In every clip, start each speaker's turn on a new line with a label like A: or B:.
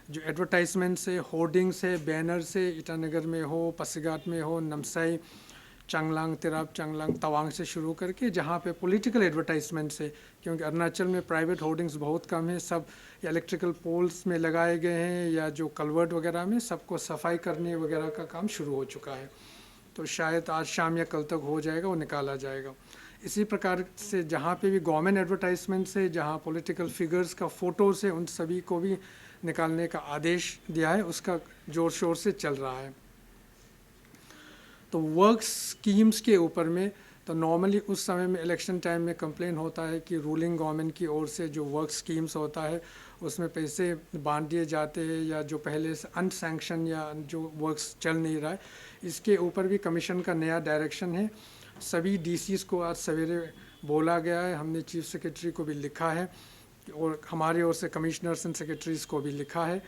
A: जो एडवर्टाइजमेंट्स है, होर्डिंग्स है, बैनर्स है, ईटानगर में हो, पासीघाट में हो, नामसाई, चांगलांग, तिराप, चांगलांग, तवांग से शुरू करके जहाँ पे पॉलिटिकल एडवर्टाइजमेंट्स है, क्योंकि अरुणाचल में प्राइवेट होर्डिंग्स बहुत कम है, सब इलेक्ट्रिकल पोल्स में लगाए गए हैं या जो कलवर्ट वगैरह में सबको सफाई करने वगैरह का काम शुरू हो चुका है। तो शायद आज शाम या कल तक हो जाएगा, वो निकाला जाएगा। इसी प्रकार से जहाँ पे भी गवर्नमेंट एडवर्टाइजमेंट्स है, जहाँ पॉलिटिकल फिगर्स का फ़ोटोज़ है, उन सभी को भी निकालने का आदेश दिया है, उसका ज़ोर शोर से चल रहा है। तो वर्क स्कीम्स के ऊपर में तो नॉर्मली उस समय में इलेक्शन टाइम में कंप्लेन होता है कि रूलिंग गवर्नमेंट की ओर से जो वर्क स्कीम्स होता है उसमें पैसे बांट दिए जाते हैं, या जो पहले से अनसैंक्शन या जो वर्क्स चल नहीं रहा है, इसके ऊपर भी कमीशन का नया डायरेक्शन है। सभी डीसीज को आज सवेरे बोला गया है, हमने चीफ सेक्रेटरी को भी लिखा है और हमारी ओर से कमिश्नर्स एंड सेक्रेटरीज को भी लिखा है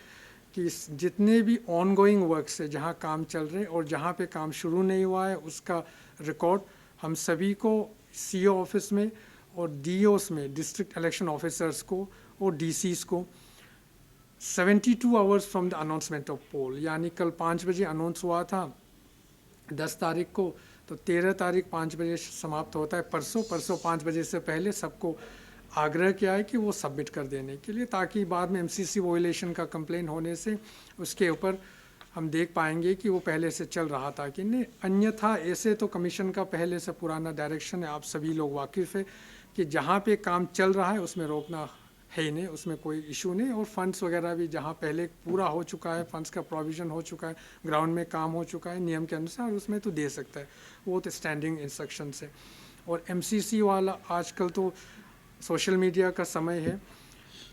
A: कि जितने भी ऑन गोइंग वर्क्स है, जहाँ काम चल रहे हैं और जहाँ पे काम शुरू नहीं हुआ है, उसका रिकॉर्ड हम सभी को सीओ ऑफिस में और डीओस में, डिस्ट्रिक्ट इलेक्शन ऑफिसर्स को और डीसीज को 72 hours from the announcement of poll, यानी कल 5 बजे अनाउंस हुआ था 10 तारीख को, तो 13 तारीख 5 बजे समाप्त होता है, परसों 5 बजे से पहले सबको आग्रह किया है कि वो सबमिट कर देने के लिए, ताकि बाद में एमसीसी वोलेशन का कंप्लेन होने से उसके ऊपर हम देख पाएंगे कि वो पहले से चल रहा था कि नहीं। अन्यथा ऐसे तो कमीशन का पहले से पुराना डायरेक्शन है, आप सभी लोग वाकिफ़ है कि जहाँ पे काम चल रहा है उसमें रोकना है ही नहीं, उसमें कोई इशू नहीं। और फंड्स वगैरह भी जहाँ पहले पूरा हो चुका है, फंड्स का प्रोविज़न हो चुका है, ग्राउंड में काम हो चुका है नियम के अनुसार, उसमें तो दे सकता है, वो तो स्टैंडिंग इंस्ट्रक्शन है। और एमसीसी वाला आजकल तो सोशल मीडिया का समय है,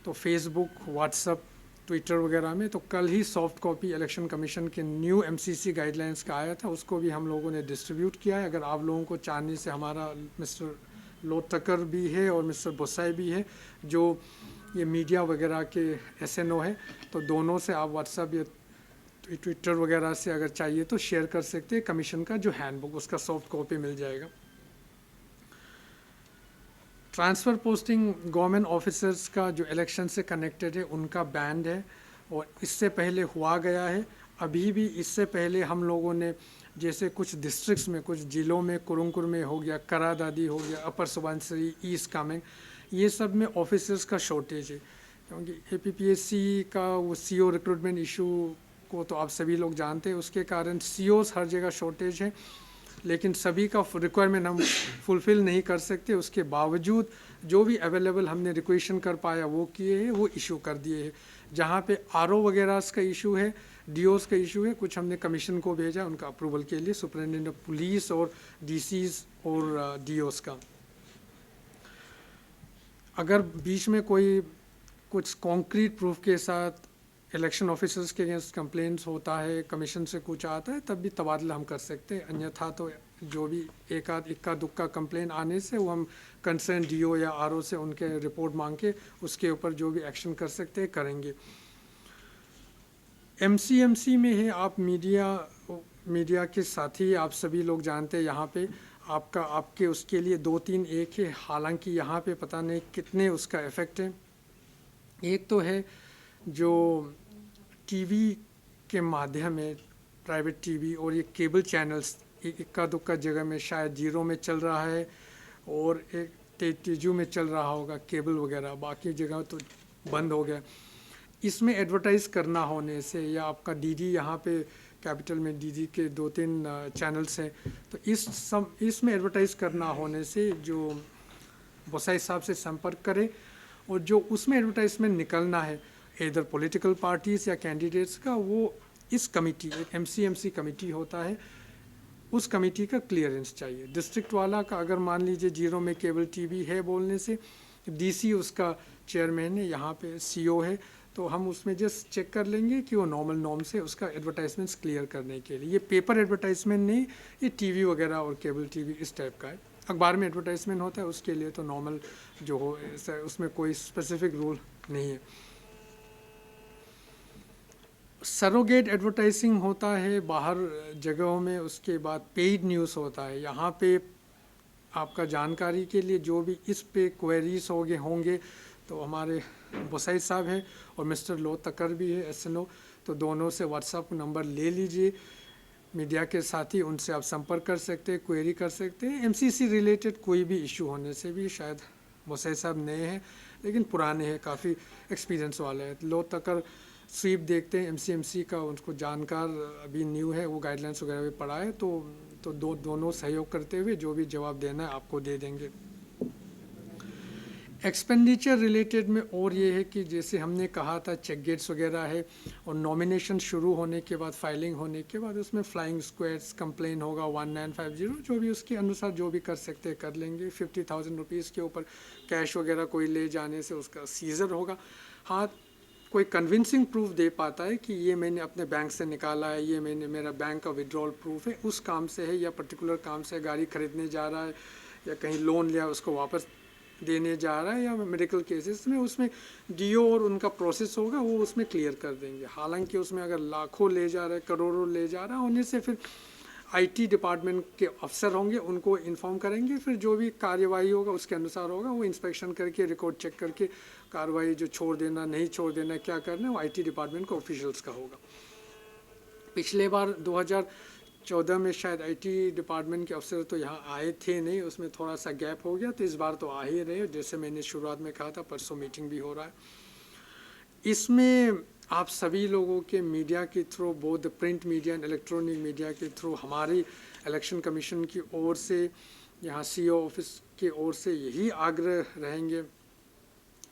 A: तो फेसबुक, व्हाट्सअप, ट्विटर वगैरह में तो कल ही सॉफ्ट कॉपी इलेक्शन कमीशन के न्यू एमसीसी गाइडलाइंस का आया था, उसको भी हम लोगों ने डिस्ट्रीब्यूट किया है। अगर आप लोगों को चाहने से, हमारा मिस्टर लोटकर भी है और मिस्टर बोसाई भी है जो ये मीडिया वगैरह के एसएनओ है, तो दोनों से आप व्हाट्सअप या ट्विटर वगैरह से अगर चाहिए तो शेयर कर सकते हैं। कमीशन का जो हैंडबुक, उसका सॉफ्ट कॉपी मिल जाएगा। ट्रांसफ़र पोस्टिंग गवर्नमेंट ऑफिसर्स का जो इलेक्शन से कनेक्टेड है उनका बैंड है, और इससे पहले हुआ गया है। अभी भी इससे पहले हम लोगों ने जैसे कुछ डिस्ट्रिक्ट्स में, कुछ ज़िलों में, कुरुंकुर में हो गया, करादादी हो गया, अपर सुबनसिरी, ईस्ट कामेंग, ये सब में ऑफिसर्स का शॉर्टेज है, क्योंकि एपीपीएससी का वो सीओ रिक्रूटमेंट इशू को तो आप सभी लोग जानते हैं, उसके कारण सीओस हर जगह शॉर्टेज है। लेकिन सभी का रिक्वायरमेंट हम फुलफ़िल नहीं कर सकते, उसके बावजूद जो भी अवेलेबल हमने रिक्वेशन कर पाया वो किए हैं, वो इशू कर दिए हैं। जहाँ पे आरओ वगैरह का इशू है, डीओस का इशू है, कुछ हमने कमीशन को भेजा उनका अप्रूवल के लिए, सुपरिटेंडेंट ऑफ पुलिस और डीसीज और डीओस का। अगर बीच में कोई कुछ कॉन्क्रीट प्रूफ के साथ इलेक्शन ऑफिसर्स के अगेंस्ट कंप्लेंट्स होता है, कमीशन से कुछ आता है, तब भी तबादला हम कर सकते हैं। अन्यथा तो जो भी एक आध इक्का दुक्का कंप्लेन आने से वो हम कंसर्न डीओ या आरओ से उनके रिपोर्ट मांग के उसके ऊपर जो भी एक्शन कर सकते हैं करेंगे। एमसीएमसी में है, आप मीडिया के साथी आप सभी लोग जानते हैं, यहाँ पे आपके उसके लिए 2-3 एक है, हालांकि यहाँ पे पता नहीं कितने उसका इफ़ेक्ट है। एक तो है जो टीवी के माध्यम में, प्राइवेट टीवी और ये केबल चैनल्स, इक्का दुक्का जगह में शायद जीरो में चल रहा है और एक तेजू में चल रहा होगा केबल वगैरह, बाकी जगह तो बंद हो गया। इसमें एडवर्टाइज़ करना होने से, या आपका डीडी यहाँ पे कैपिटल में डीडी के 2-3 चैनल्स हैं, तो इसमें एडवर्टाइज़ करना होने से जो बोसाई साहब से संपर्क करें, और जो उसमें एडवर्टाइजमेंट निकलना है इधर पॉलिटिकल पार्टीज़ या कैंडिडेट्स का, वो इस कमेटी, एक एमसीएमसी कमेटी होता है, उस कमेटी का क्लियरेंस चाहिए। डिस्ट्रिक्ट वाला का अगर मान लीजिए जीरो में केबल टीवी है बोलने से, डीसी उसका चेयरमैन है, यहाँ पे सीओ है, तो हम उसमें जस्ट चेक कर लेंगे कि वो नॉर्मल नॉर्म से उसका एडवर्टाइजमेंट्स क्लियर करने के लिए। ये पेपर एडवर्टाइजमेंट नहीं, ये टीवी वगैरह और केबल टीवी इस टाइप का है। अखबार में एडवर्टाइजमेंट होता है उसके लिए तो नॉर्मल जो हो, उसमें कोई स्पेसिफिक रूल नहीं है। सरोगेट एडवर्टाइजिंग होता है बाहर जगहों में, उसके बाद पेड न्यूज़ होता है। यहाँ पे आपका जानकारी के लिए जो भी इस पे क्वेरीज होंगे, तो हमारे बोसाई साहब हैं और मिस्टर लो तकर भी है SNO, तो दोनों से व्हाट्सअप नंबर ले लीजिए। मीडिया के साथी उनसे आप संपर्क कर सकते हैं, क्वेरी कर सकते हैं। MCC रिलेटेड कोई भी इशू होने से भी, शायद बोसाई साहब नए हैं लेकिन पुराने हैं, काफ़ी एक्सपीरियंस वाले हैं। लो तकर स्वीप देखते हैं MCMC का, उनको जानकार अभी न्यू है, वो गाइडलाइंस वगैरह भी पढ़ा है, तो दोनों सहयोग करते हुए जो भी जवाब देना है आपको दे देंगे। एक्सपेंडिचर रिलेटेड में और ये है कि जैसे हमने कहा था चेक गेट्स वगैरह है, और नॉमिनेशन शुरू होने के बाद, फाइलिंग होने के बाद उसमें फ्लाइंग स्क्वाड्स कंप्लेन होगा 1950, जो भी उसके अनुसार जो भी कर सकते हैं कर लेंगे। 50,000 रुपीज़ के ऊपर कैश वगैरह कोई ले जाने से उसका सीजर होगा। हाँ, कोई कन्विंसिंग प्रूफ दे पाता है कि ये मैंने अपने बैंक से निकाला है, ये मैंने मेरा बैंक का विड्रॉल प्रूफ है, उस काम से है, या पर्टिकुलर काम से गाड़ी खरीदने जा रहा है या कहीं लोन लिया उसको वापस देने जा रहा है, या मेडिकल केसेस में उसमें DO और उनका प्रोसेस होगा, वो उसमें क्लियर कर देंगे। हालांकि उसमें अगर लाखों ले जा रहा है, करोड़ों ले जा रहा है, होने से फिर IT डिपार्टमेंट के अफसर होंगे, उनको इन्फॉर्म करेंगे, फिर जो भी कार्यवाही होगा उसके अनुसार होगा। वो इंस्पेक्शन करके, रिकॉर्ड चेक करके कार्रवाई जो छोड़ देना, नहीं छोड़ देना, क्या करना है, वो IT डिपार्टमेंट के ऑफिशियल्स का होगा। पिछले बार 2014 में शायद IT डिपार्टमेंट के अफसर तो यहाँ आए थे नहीं, उसमें थोड़ा सा गैप हो गया, तो इस बार तो आ ही रहे। जैसे मैंने शुरुआत में कहा था, परसों मीटिंग भी हो रहा है। इसमें आप सभी लोगों के मीडिया के through, both print media and electronic media के थ्रू, हमारी इलेक्शन कमीशन की ओर से, यहाँ CO ऑफिस की ओर से यही आग्रह रहेंगे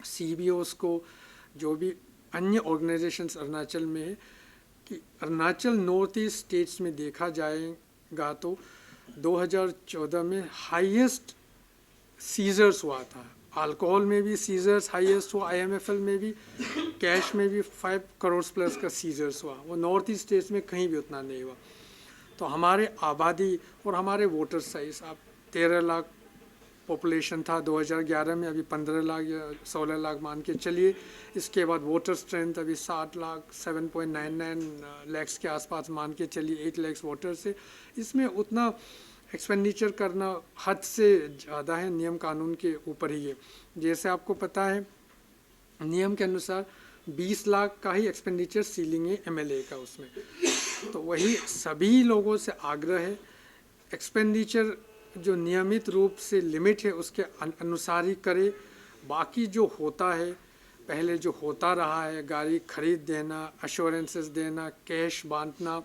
A: CBOs को, जो भी अन्य ऑर्गेनाइजेशंस अरुणाचल में है, कि अरुणाचल नॉर्थ ईस्ट स्टेट्स में देखा जाएगा तो 2014 में हाईएस्ट सीजर्स हुआ था। अल्कोहल में भी सीजर्स हाईएस्ट हुआ, IMFL में भी, कैश में भी 5 करोड़ प्लस का सीजर्स हुआ। वो नॉर्थ ईस्ट स्टेट्स में कहीं भी उतना नहीं हुआ। तो हमारे आबादी और हमारे वोटर साइज, आप 13 लाख पॉपुलेशन था 2011 में, अभी 15 लाख या 16 लाख मान के चलिए। इसके बाद वोटर स्ट्रेंथ अभी 7 लाख 7.99 लैक्स के आसपास मान के चलिए, 8 लाख वोटर से। इसमें उतना एक्सपेंडिचर करना हद से ज़्यादा है, नियम कानून के ऊपर ही है। जैसे आपको पता है नियम के अनुसार 20 लाख का ही एक्सपेंडिचर सीलिंग है MLA का उसमें। तो वही सभी लोगों से आग्रह है, एक्सपेंडिचर जो नियमित रूप से लिमिट है उसके अनुसार ही करे। बाकी जो होता है, पहले जो होता रहा है, गाड़ी खरीद देना, अश्योरेंसेस देना, कैश बांटना,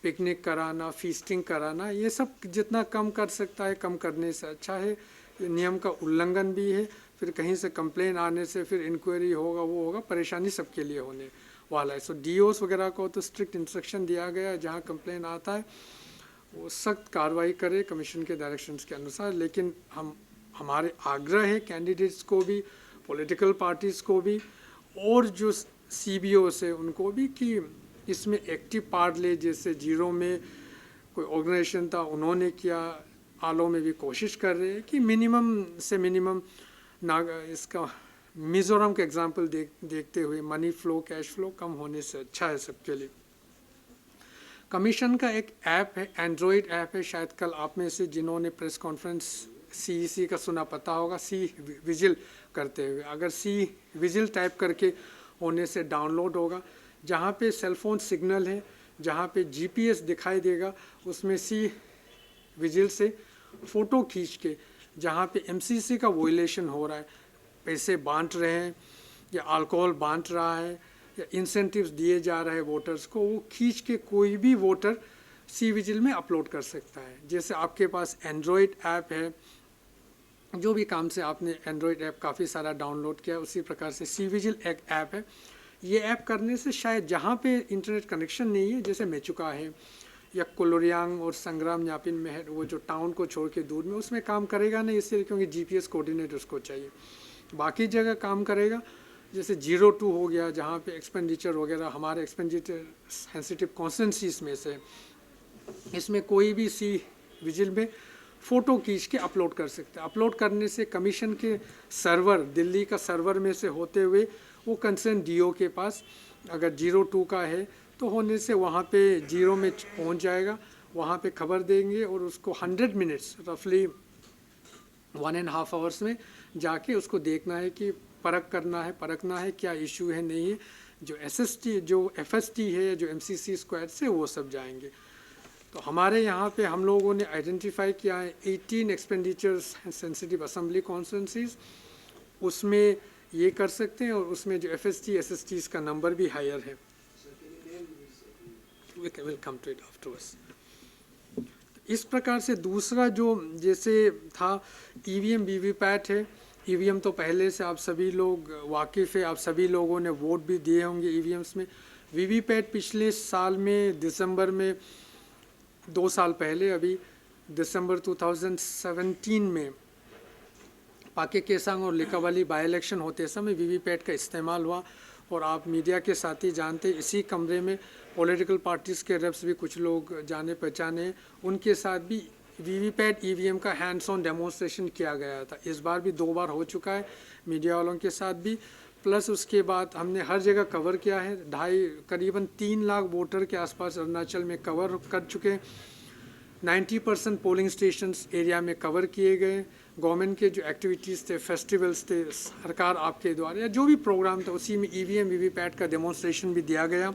A: पिकनिक कराना, फीस्टिंग कराना, ये सब जितना कम कर सकता है कम करने से अच्छा है। ये नियम का उल्लंघन भी है, फिर कहीं से कंप्लेन आने से फिर इंक्वायरी होगा, वो होगा, परेशानी सबके लिए होने वाला है। सो DOs वगैरह को तो स्ट्रिक्ट इंस्ट्रक्शन दिया गया है, जहाँ कंप्लेन आता है वो सख्त कार्रवाई करे कमीशन के डायरेक्शंस के अनुसार। लेकिन हमारे आग्रह है कैंडिडेट्स को भी, पॉलिटिकल पार्टीज़ को भी, और जो CBOs है उनको भी, कि इसमें एक्टिव पार्ट ले। जैसे जीरो में कोई ऑर्गेनाइजेशन था, उन्होंने किया, आलो में भी कोशिश कर रहे हैं कि मिनिमम से मिनिमम इसका मिज़ोरम का एग्जांपल देखते हुए मनी फ्लो, कैश फ्लो कम होने से अच्छा है सबके लिए। कमीशन का एक ऐप है, एंड्रॉयड ऐप है, शायद कल आप में से जिन्होंने प्रेस कॉन्फ्रेंस CEC का सुना पता होगा, सी विजिल करते हुए। अगर सी विजिल टाइप करके होने से डाउनलोड होगा, जहाँ पे सेलफोन सिग्नल है, जहाँ पे GPS दिखाई देगा, उसमें सी विजिल से फ़ोटो खींच के, जहाँ पे MCC का वोलेशन हो रहा है, पैसे बांट रहे हैं या अल्कोहल बांट रहा है या इंसेंटिव्स दिए जा रहे हैं वोटर्स को, वो खींच के कोई भी वोटर सी विजिल में अपलोड कर सकता है। जैसे आपके पास एंड्रॉयड ऐप है, जो भी काम से आपने एंड्रॉयड ऐप काफ़ी सारा डाउनलोड किया, उसी प्रकार से सी विजिल एक ऐप है। ये ऐप करने से शायद जहाँ पे इंटरनेट कनेक्शन नहीं है, जैसे मेचुका है या कोलोरियांग और संग्राम यापिन में है, वो जो टाउन को छोड़ के दूर में, उसमें काम करेगा नहीं, इसलिए क्योंकि GPS कोऑर्डिनेट उसको चाहिए। बाकी जगह काम करेगा। जैसे 02 हो गया, जहाँ पे एक्सपेंडिचर वगैरह हमारे एक्सपेंडिचर सेंसिटिव कॉन्स्टेंसीज में से, इसमें कोई भी सी विजिल में फ़ोटो खींच के अपलोड कर सकते हैं। अपलोड करने से कमीशन के सर्वर, दिल्ली का सर्वर में से होते हुए वो कंसर्न DO के पास, अगर 02 का है तो होने से वहाँ पे 0 में पहुँच जाएगा, वहाँ पे खबर देंगे और उसको 100 मिनट्स रफली 1.5 आवर्स में जाके उसको देखना है कि परखना है क्या इशू है नहीं है। जो SST जो FST है जो MCC स्क्वायर से वो सब जाएंगे। तो हमारे यहाँ पे हम लोगों ने आइडेंटिफाई किया है 18 एक्सपेंडिचर्स सेंसिटिव असेंबली कॉन्स्टिट्यूंसीज, उसमें ये कर सकते हैं और उसमें जो FST SSTs का नंबर भी हायर है। Will come to it afterwards. इस प्रकार से दूसरा जो जैसे था EVM VVPAT है। EVM तो पहले से आप सभी लोग वाकिफ़ है, आप सभी लोगों ने वोट भी दिए होंगे EVMs में। VVPAT पिछले साल में दिसंबर में 2 साल पहले अभी दिसंबर 2017 में पाके केसांग और लिकावाली बाई इलेक्शन होते समय VVPAT का इस्तेमाल हुआ। और आप मीडिया के साथ ही जानते, इसी कमरे में पॉलिटिकल पार्टीज़ के रेप्स भी कुछ लोग जाने पहचाने, उनके साथ भी VVPAT EVM का हैंड्स ऑन डेमोन्स्ट्रेशन किया गया था। इस बार भी 2 बार हो चुका है मीडिया वालों के साथ भी। प्लस उसके बाद हमने हर जगह कवर किया है। करीबन 3 लाख वोटर के आसपास अरुणाचल में कवर कर चुके। 90% पोलिंग स्टेशंस एरिया में कवर किए गए। गवर्नमेंट के जो एक्टिविटीज़ थे, फेस्टिवल्स थे, सरकार आपके द्वारा या जो भी प्रोग्राम था उसी में EVM VVPAT का डेमोन्स्ट्रेशन भी दिया गया।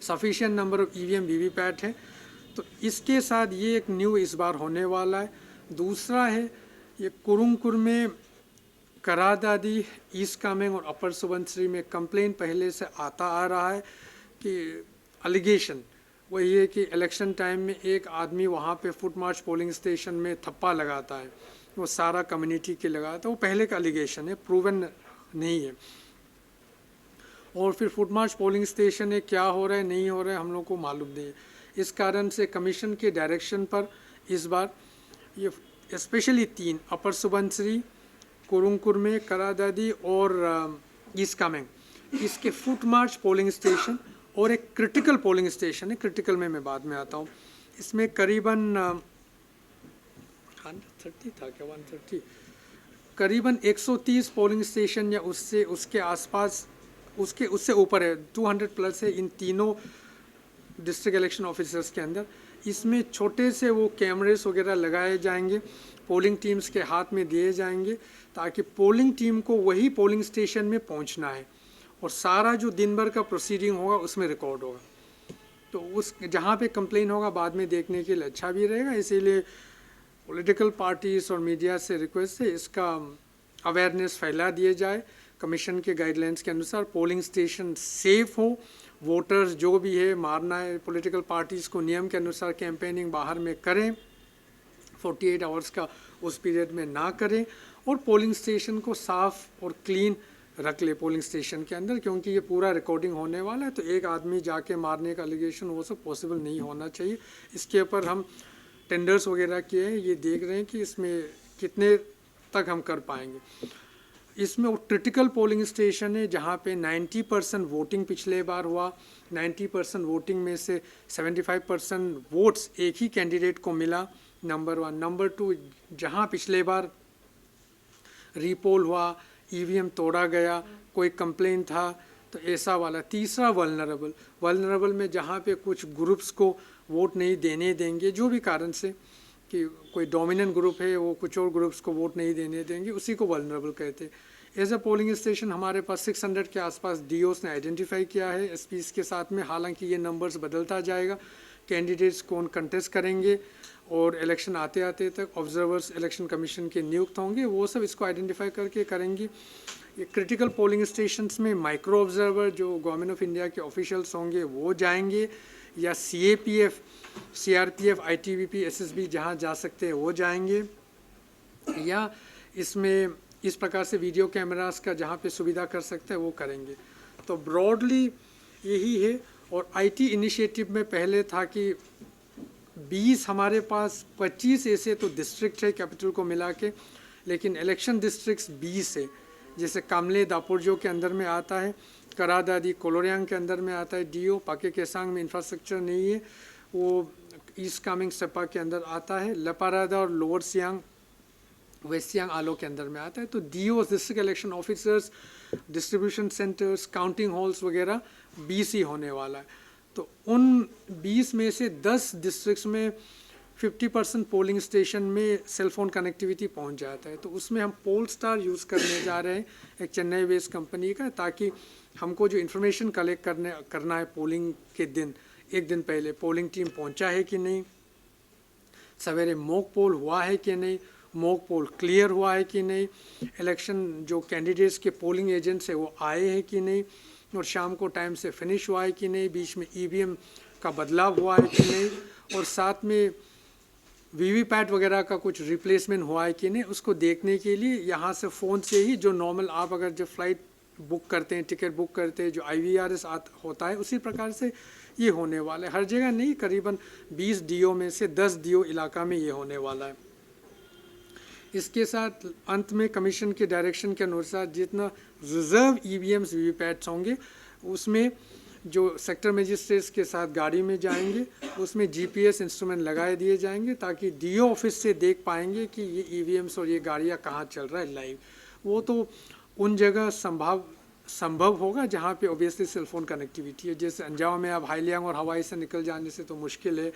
A: Sufficient number of EVM VVPAT है। तो इसके साथ ये एक न्यू इस बार होने वाला है। दूसरा है ये कुरुंगकुर में करादादी, ईस्ट कामेंग और अपर सुबनसिरी में कंप्लेन पहले से आता आ रहा है कि अलिगेशन वही है कि इलेक्शन टाइम में एक आदमी वहाँ पे फुट मार्च पोलिंग स्टेशन में थप्पा लगाता है, वो सारा कम्युनिटी के लगाता है। वो पहले का अलिगेशन है, प्रूवन नहीं है। और फिर फुट मार्च पोलिंग स्टेशन है, क्या हो रहा है नहीं हो रहा है हम लोग को मालूम नहीं है। इस कारण से कमीशन के डायरेक्शन पर इस बार ये स्पेशली 3 अपर सुबनसिरी, कुरुंगकुर में करादादी और ईस्ट कामेंग, इसके फुट मार्च पोलिंग स्टेशन और एक क्रिटिकल पोलिंग स्टेशन है। क्रिटिकल में मैं बाद में आता हूँ। इसमें करीबन 130 था क्या 130, करीबन 130 पोलिंग स्टेशन या उसके आसपास उससे ऊपर है, 200 प्लस है इन तीनों डिस्ट्रिक्ट इलेक्शन ऑफिसर्स के अंदर। इसमें छोटे से वो कैमरेस वगैरह लगाए जाएंगे, पोलिंग टीम्स के हाथ में दिए जाएंगे ताकि पोलिंग टीम को वही पोलिंग स्टेशन में पहुंचना है और सारा जो दिन भर का प्रोसीडिंग होगा उसमें रिकॉर्ड होगा। तो उस जहाँ पे कंप्लेन होगा बाद में देखने के लिए अच्छा भी रहेगा। इसीलिए पॉलिटिकल पार्टीज़ और मीडिया से रिक्वेस्ट है इसका अवेयरनेस फैला दिए जाए। कमीशन के गाइडलाइंस के अनुसार पोलिंग स्टेशन सेफ हो, वोटर्स जो भी है मारना है पॉलिटिकल पार्टीज़ को नियम के अनुसार कैंपेनिंग बाहर में करें, 48 आवर्स का उस पीरियड में ना करें और पोलिंग स्टेशन को साफ़ और क्लीन रख ले पोलिंग स्टेशन के अंदर, क्योंकि ये पूरा रिकॉर्डिंग होने वाला है। तो एक आदमी जाके मारने का एलिगेशन वो सब पॉसिबल नहीं होना चाहिए। इसके ऊपर हम टेंडर्स वगैरह किए हैं, ये देख रहे हैं कि इसमें कितने तक हम कर पाएंगे। इसमें वो क्रिटिकल पोलिंग स्टेशन है जहाँ पे 90% वोटिंग पिछले बार हुआ। 90% वोटिंग में से 75% वोट्स एक ही कैंडिडेट को मिला, नंबर 1। नंबर 2, जहाँ पिछले बार रीपोल हुआ, EVM तोड़ा गया, कोई कंप्लेन था, तो ऐसा वाला। तीसरा वल्नरेबल में जहाँ पे कुछ ग्रुप्स को वोट नहीं देने देंगे, जो भी कारण से कि कोई डोमिनेंट ग्रुप है वो कुछ और ग्रुप्स को वोट नहीं देने देंगे, उसी को वल्नरेबल कहते हैं। एज अ पोलिंग स्टेशन हमारे पास 600 के आसपास DOs ने आइडेंटिफाई किया है SPs के साथ में। हालांकि ये नंबर्स बदलता जाएगा, कैंडिडेट्स कौन कंटेस्ट करेंगे और इलेक्शन आते आते तक ऑब्जर्वर्स इलेक्शन कमीशन के नियुक्त होंगे, वो सब इसको आइडेंटिफाई करके करेंगे। ये क्रिटिकल पोलिंग स्टेशंस में माइक्रो ऑब्जर्वर जो गवर्नमेंट ऑफ इंडिया के ऑफिशियल्स होंगे वो जाएंगे, या CAPF, CRPF, ITBP, SSB जहाँ जा सकते हैं वो जाएंगे, या इसमें इस प्रकार से वीडियो कैमरास का जहाँ पे सुविधा कर सकते हैं वो करेंगे। तो ब्रॉडली यही है। और IT इनिशिएटिव में पहले था कि 20 हमारे पास 25 ऐसे तो डिस्ट्रिक्ट है कैपिटल को मिला के, लेकिन इलेक्शन डिस्ट्रिक्ट्स 20 है। जैसे कामले दापोरजो के अंदर में आता है, करादादी कोलोरियांग के अंदर में आता है DO, पाके केसांग में इंफ्रास्ट्रक्चर नहीं है, वो ईस्ट कामेंग सेपा के अंदर आता है, लपारादा और लोअर सियांग वेस्ट सियांग आलो के अंदर में आता है। तो DOs, district election officers, distribution centres, counting halls वगैरह 20 ही होने वाला है। तो उन 20 में से 10 डिस्ट्रिक्ट्स में 50% पोलिंग स्टेशन में सेल फ़ोन कनेक्टिविटी पहुंच जाता है। तो उसमें हम पोलस्टार यूज़ करने जा रहे हैं, एक चेन्नई बेस्ड कंपनी का, ताकि हमको जो इन्फॉर्मेशन कलेक्ट करना है पोलिंग के दिन, एक दिन पहले पोलिंग टीम पहुंचा है कि नहीं, सवेरे मॉक पोल हुआ है कि नहीं, मॉक पोल क्लियर हुआ है कि नहीं, इलेक्शन जो कैंडिडेट्स के पोलिंग एजेंट्स है वो आए हैं कि नहीं, और शाम को टाइम से फिनिश हुआ है कि नहीं, बीच में ईवीएम का बदलाव हुआ है कि नहीं, और साथ में वीवीपैट वगैरह का कुछ रिप्लेसमेंट हुआ है कि नहीं, उसको देखने के लिए यहाँ से फ़ोन से ही, जो नॉर्मल आप अगर जब फ्लाइट बुक करते हैं, टिकट बुक करते हैं, जो IVRS होता है, उसी प्रकार से ये होने वाला है। हर जगह नहीं, करीबन 20 DO में से 10 DO इलाका में ये होने वाला है। इसके साथ अंत में कमीशन के डायरेक्शन के अनुसार जितना रिजर्व EVMs वीवीपैट्स होंगे, उसमें जो सेक्टर मजिस्ट्रेट्स के साथ गाड़ी में जाएंगे, उसमें GPS इंस्ट्रूमेंट लगाए दिए जाएंगे, ताकि DO ऑफिस से देख पाएंगे कि ये EVMs और ये गाड़ियाँ कहाँ चल रहा है लाइव। वो तो उन जगह संभव होगा जहाँ पे ऑब्वियसली सेलफोन कनेक्टिविटी है। जैसे अंजाव में अब हाईलियांग और हवाई से निकल जाने से तो मुश्किल है,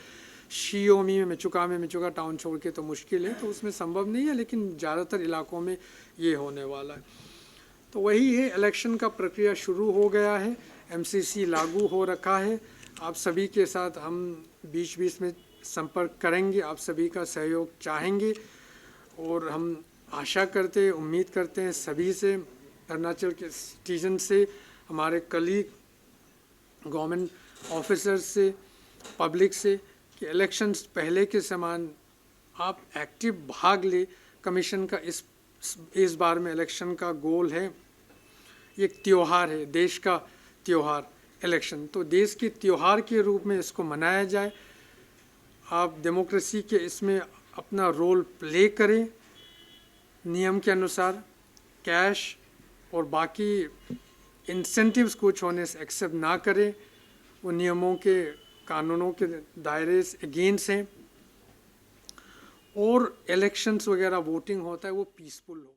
A: शियोमी में मिचुका टाउन छोड़ के तो मुश्किल है, तो उसमें संभव नहीं है, लेकिन ज़्यादातर इलाकों में ये होने वाला है। तो वही है, इलेक्शन का प्रक्रिया शुरू हो गया है, MCC लागू हो रखा है। आप सभी के साथ हम बीच बीच में संपर्क करेंगे, आप सभी का सहयोग चाहेंगे, और हम आशा करते हैं, उम्मीद करते हैं सभी से, अरुणाचल के सिटीजन से, हमारे कलीग, गवर्नमेंट ऑफिसर्स से, पब्लिक से, कि इलेक्शंस पहले के समान आप एक्टिव भाग ले। कमीशन का इस बार में इलेक्शन का गोल है, एक त्यौहार है, देश का त्यौहार इलेक्शन, तो देश के त्यौहार के रूप में इसको मनाया जाए। आप डेमोक्रेसी के इसमें अपना रोल प्ले करें, नियम के अनुसार कैश और बाकी इंसेंटिव्स कुछ होने से एक्सेप्ट ना करें, वो नियमों के कानूनों के दायरे से अगेंस्ट हैं, और इलेक्शंस वगैरह वोटिंग होता है वो पीसफुल हो।